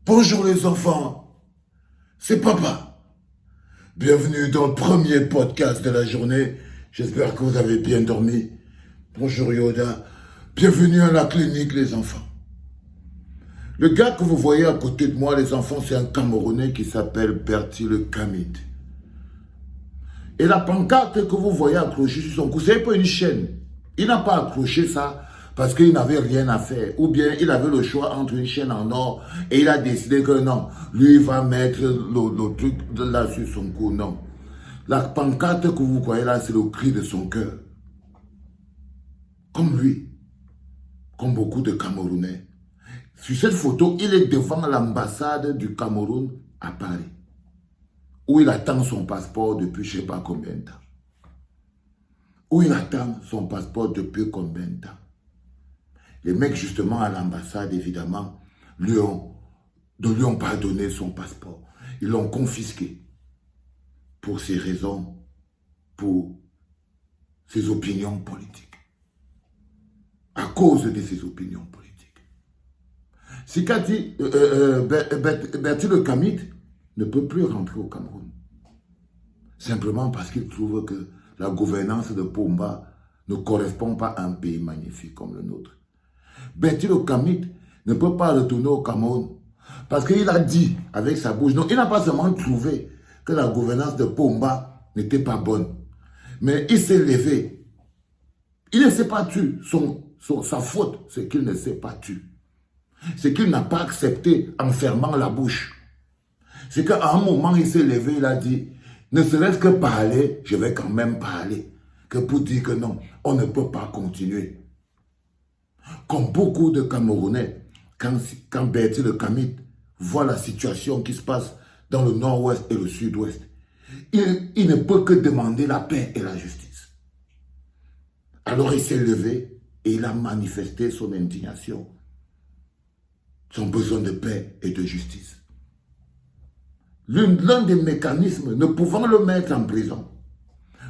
Bonjour les enfants, c'est papa. Bienvenue dans le premier podcast de la journée. J'espère que vous avez bien dormi. Bonjour Yoda, bienvenue à la clinique les enfants. Le gars que vous voyez à côté de moi les enfants, c'est un Camerounais qui s'appelle Bertil Kamit. Et la pancarte que vous voyez accrochée sur son cou, c'est pas une chaîne. Il n'a pas accroché ça parce qu'il n'avait rien à faire. Ou bien il avait le choix entre une chaîne en or et il a décidé que non, lui il va mettre le truc là sur son cou. Non. La pancarte que vous voyez là, c'est le cri de son cœur. Comme lui, comme beaucoup de Camerounais. Sur cette photo, il est devant l'ambassade du Cameroun à Paris, où il attend son passeport depuis je ne sais pas combien de temps. Où il attend son passeport depuis combien de temps. Les mecs, justement, à l'ambassade, évidemment, ne lui ont pas donné son passeport. Ils l'ont confisqué pour ses raisons, pour ses opinions politiques. À cause de ses opinions politiques. Sikati, Bertil Kamit ne peut plus rentrer au Cameroun. Simplement parce qu'il trouve que la gouvernance de Pomba ne correspond pas à un pays magnifique comme le nôtre. Bertil Kamit ne peut pas retourner au Cameroun parce qu'il a dit avec sa bouche, non, il n'a pas seulement trouvé que la gouvernance de Pomba n'était pas bonne, mais il s'est levé. Il ne s'est pas tué. Sa faute, c'est qu'il ne s'est pas tué. C'est qu'il n'a pas accepté en fermant la bouche. C'est qu'à un moment, il s'est levé, il a dit, ne serait-ce que parler, je vais quand même parler. Que pour dire que non, on ne peut pas continuer. Comme beaucoup de Camerounais, quand Bertil Kamit voit la situation qui se passe dans le nord-ouest et le sud-ouest, il ne peut que demander la paix et la justice. Alors il s'est levé et il a manifesté son indignation, son besoin de paix et de justice. L'un des mécanismes, ne pouvant le mettre en prison,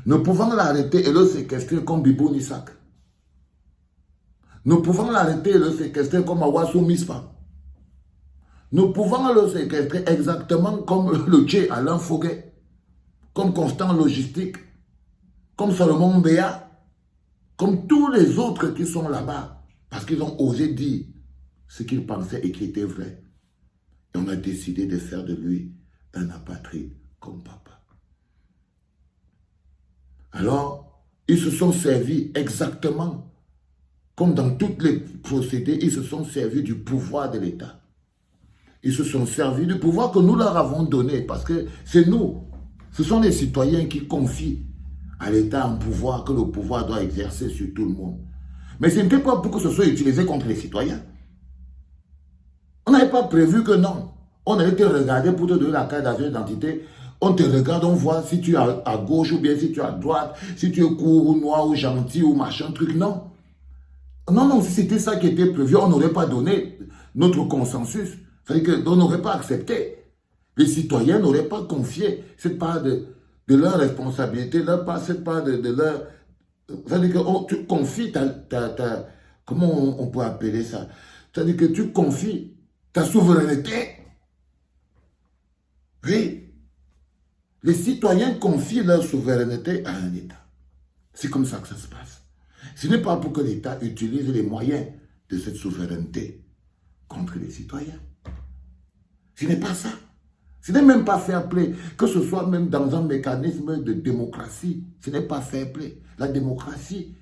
ne pouvant l'arrêter et le séquestrer comme Bibou Nissak, ne pouvant l'arrêter et le séquestrer comme Awassou Mispa, ne pouvant le séquestrer exactement comme le Tché Alain Fouguet, comme Constant Logistique, comme Salomon Béa, comme tous les autres qui sont là-bas, parce qu'ils ont osé dire ce qu'ils pensaient et qui était vrai. Et on a décidé de faire de lui un apatride comme papa. Alors, ils se sont servis exactement comme dans tous les procédés, ils se sont servis du pouvoir de l'État. Ils se sont servis du pouvoir que nous leur avons donné, parce que c'est nous, ce sont les citoyens qui confient à l'État un pouvoir que le pouvoir doit exercer sur tout le monde. Mais ce n'était pas pour que ce soit utilisé contre les citoyens. On n'avait pas prévu que non. On allait te regarder pour te donner la carte d'identité. On te regarde, on voit si tu es à gauche ou bien si tu es à droite, si tu es court ou noir ou gentil ou machin, truc. Non. Non, si c'était ça qui était prévu, on n'aurait pas donné notre consensus. C'est-à-dire qu'on n'aurait pas accepté. Les citoyens n'auraient pas confié cette part de leur responsabilité, cette part de leur... C'est-à-dire que tu confies comment on peut appeler ça? C'est-à-dire que tu confies ta souveraineté. Oui. Les citoyens confient leur souveraineté à un État. C'est comme ça que ça se passe. Ce n'est pas pour que l'État utilise les moyens de cette souveraineté contre les citoyens. Ce n'est pas ça. Ce n'est même pas fair play. Que ce soit même dans un mécanisme de démocratie, ce n'est pas fair play. La démocratie,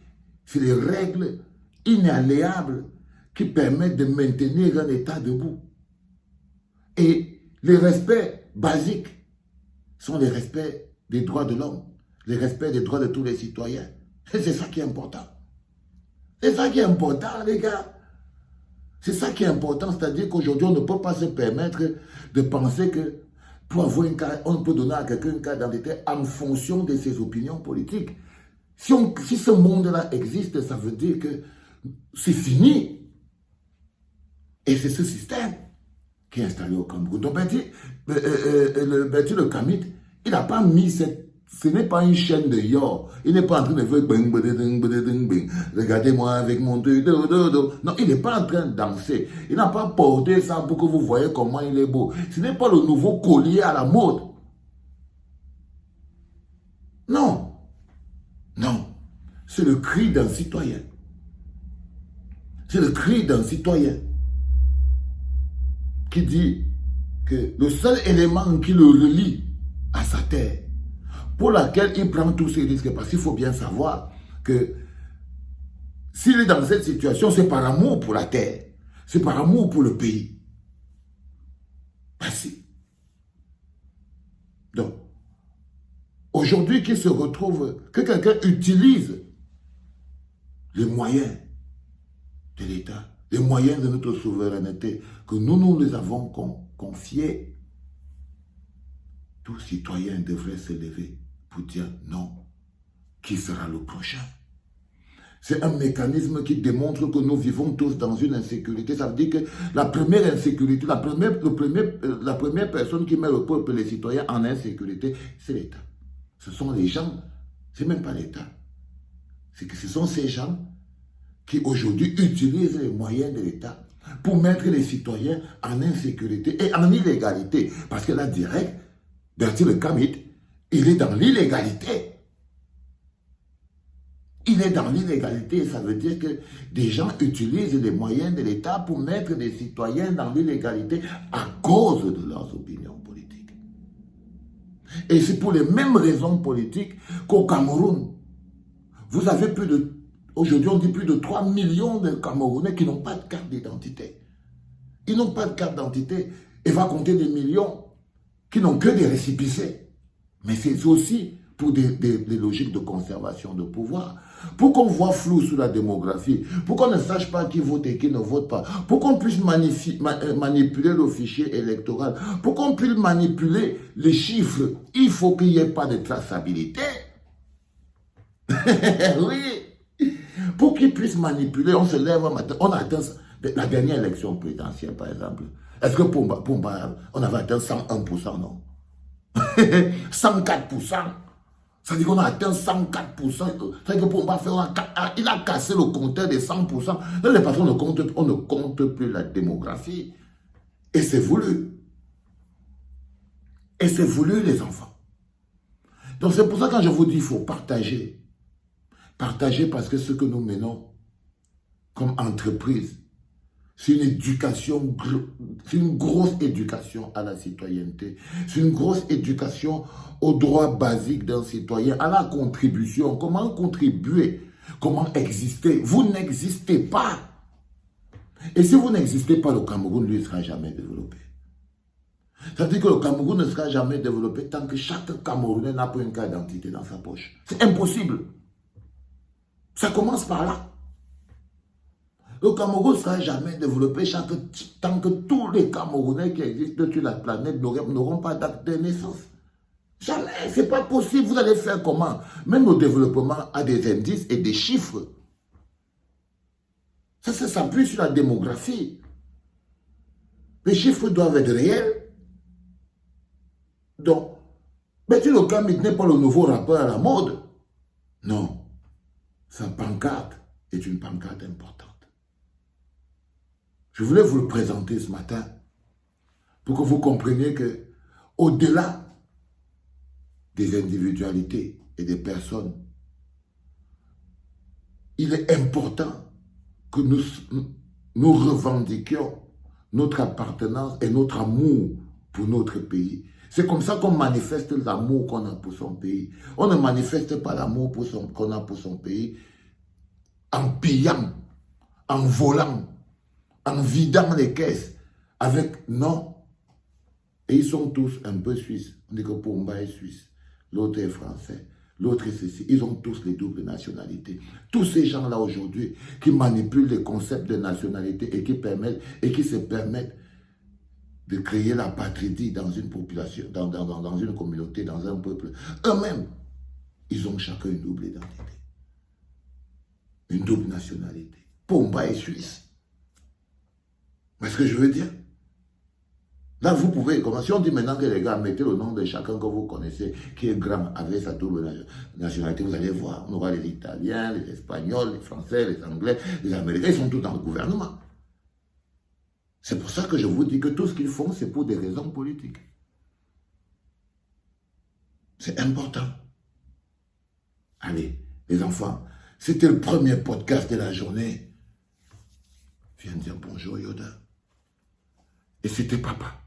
c'est les règles inalléables qui permettent de maintenir un État debout. Et les respects basiques sont les respects des droits de l'homme, les respects des droits de tous les citoyens. Et c'est ça qui est important. C'est ça qui est important, les gars. C'est ça qui est important, c'est-à-dire qu'aujourd'hui, on ne peut pas se permettre de penser que pour avoir une carte, on peut donner à quelqu'un une carte d'identité en fonction de ses opinions politiques. Si ce monde-là existe, ça veut dire que c'est fini. Et c'est ce système qui est installé au Cameroun. Donc, Bertil Kamit, il n'a pas mis cette ce n'est pas une chaîne de yo. Il n'est pas en train de faire bing, bing, bing, bing. Regardez-moi avec mon truc. Non, il n'est pas en train de danser. Il n'a pas porté ça pour que vous voyez comment il est beau. Ce n'est pas le nouveau collier à la mode. Non. Non. C'est le cri d'un citoyen. C'est le cri d'un citoyen qui dit que le seul élément qui le relie à sa terre, pour laquelle il prend tous ses risques, parce qu'il faut bien savoir que s'il est dans cette situation, c'est par amour pour la terre, c'est par amour pour le pays. Merci. Donc, aujourd'hui qu'il se retrouve, que quelqu'un utilise les moyens de l'État, les moyens de notre souveraineté, que nous les avons confiés, tout citoyen devrait se lever pour dire non. Qui sera le prochain? C'est un mécanisme qui démontre que nous vivons tous dans une insécurité. Ça veut dire que la première insécurité, la première personne qui met le peuple et les citoyens en insécurité, c'est l'État. Ce sont les gens, c'est même pas l'État. C'est que ce sont ces gens qui aujourd'hui utilisent les moyens de l'État pour mettre les citoyens en insécurité et en illégalité. Parce que là, direct, Bertil Le Kamit, il est dans l'illégalité. Il est dans l'illégalité, ça veut dire que des gens utilisent les moyens de l'État pour mettre les citoyens dans l'illégalité à cause de leurs opinions politiques. Et c'est pour les mêmes raisons politiques qu'au Cameroun, vous avez aujourd'hui on dit plus de 3 millions de Camerounais qui n'ont pas de carte d'identité. Ils n'ont pas de carte d'identité et va compter des millions qui n'ont que des récépissés. Mais c'est aussi pour des logiques de conservation de pouvoir. Pour qu'on voit flou sur la démographie, pour qu'on ne sache pas qui vote et qui ne vote pas, pour qu'on puisse manipuler le fichier électoral, pour qu'on puisse manipuler les chiffres, il faut qu'il n'y ait pas de traçabilité. Oui. Pour qu'ils puissent manipuler, on se lève un matin, on a atteint la dernière élection présidentielle, par exemple. Est-ce que Pomba, on avait atteint 101%, non? 104%. Ça veut dire qu'on a atteint 104%. Ça veut dire que Pomba il a cassé le compteur des 100%. Là, les patrons on ne compte plus la démographie. Et c'est voulu. Et c'est voulu, les enfants. Donc c'est pour ça que quand je vous dis qu'il faut partager. Partager parce que ce que nous menons comme entreprise, c'est une éducation, c'est une grosse éducation à la citoyenneté. C'est une grosse éducation aux droits basiques d'un citoyen, à la contribution. Comment contribuer? Comment exister? Vous n'existez pas. Et si vous n'existez pas, le Cameroun, lui, ne sera jamais développé. Ça veut dire que le Cameroun ne sera jamais développé tant que chaque Camerounais n'a pas une carte d'identité dans sa poche. C'est impossible. Ça commence par là. Le Cameroun ne sera jamais développé tant que tous les Camerounais qui existent sur la planète n'auront pas d'acte de naissance. Jamais, ce n'est pas possible. Vous allez faire comment? Même le développement a des indices et des chiffres. Ça s'appuie sur la démographie. Les chiffres doivent être réels. Donc, Bertil Le Kamit n'est pas le nouveau rappeur à la mode. Non. Sa pancarte est une pancarte importante. Je voulais vous le présenter ce matin pour que vous compreniez que, au-delà des individualités et des personnes, il est important que nous revendiquions notre appartenance et notre amour pour notre pays. C'est comme ça qu'on manifeste l'amour qu'on a pour son pays. On ne manifeste pas l'amour qu'on a pour son pays en pillant, en volant, en vidant les caisses, avec non. Et ils sont tous un peu suisses. On dit que Pomba est suisse, l'autre est français, l'autre est ceci. Ils ont tous les doubles nationalités. Tous ces gens-là aujourd'hui qui manipulent les concepts de nationalité et qui se permettent de créer la patrie dans une population, dans une communauté, dans un peuple. Eux-mêmes, ils ont chacun une double identité. Une double nationalité. Pomba est suisse. Mais ce que je veux dire, Là, vous pouvez commencer. On dit maintenant que les gars, mettez le nom de chacun que vous connaissez, qui est grand, avec sa double nationalité. Vous allez voir, on aura les Italiens, les Espagnols, les Français, les Anglais, les Américains. Ils sont tous dans le gouvernement. C'est pour ça que je vous dis que tout ce qu'ils font, c'est pour des raisons politiques. C'est important. Allez, les enfants, c'était le premier podcast de la journée. Viens dire bonjour, Yoda. Et c'était papa.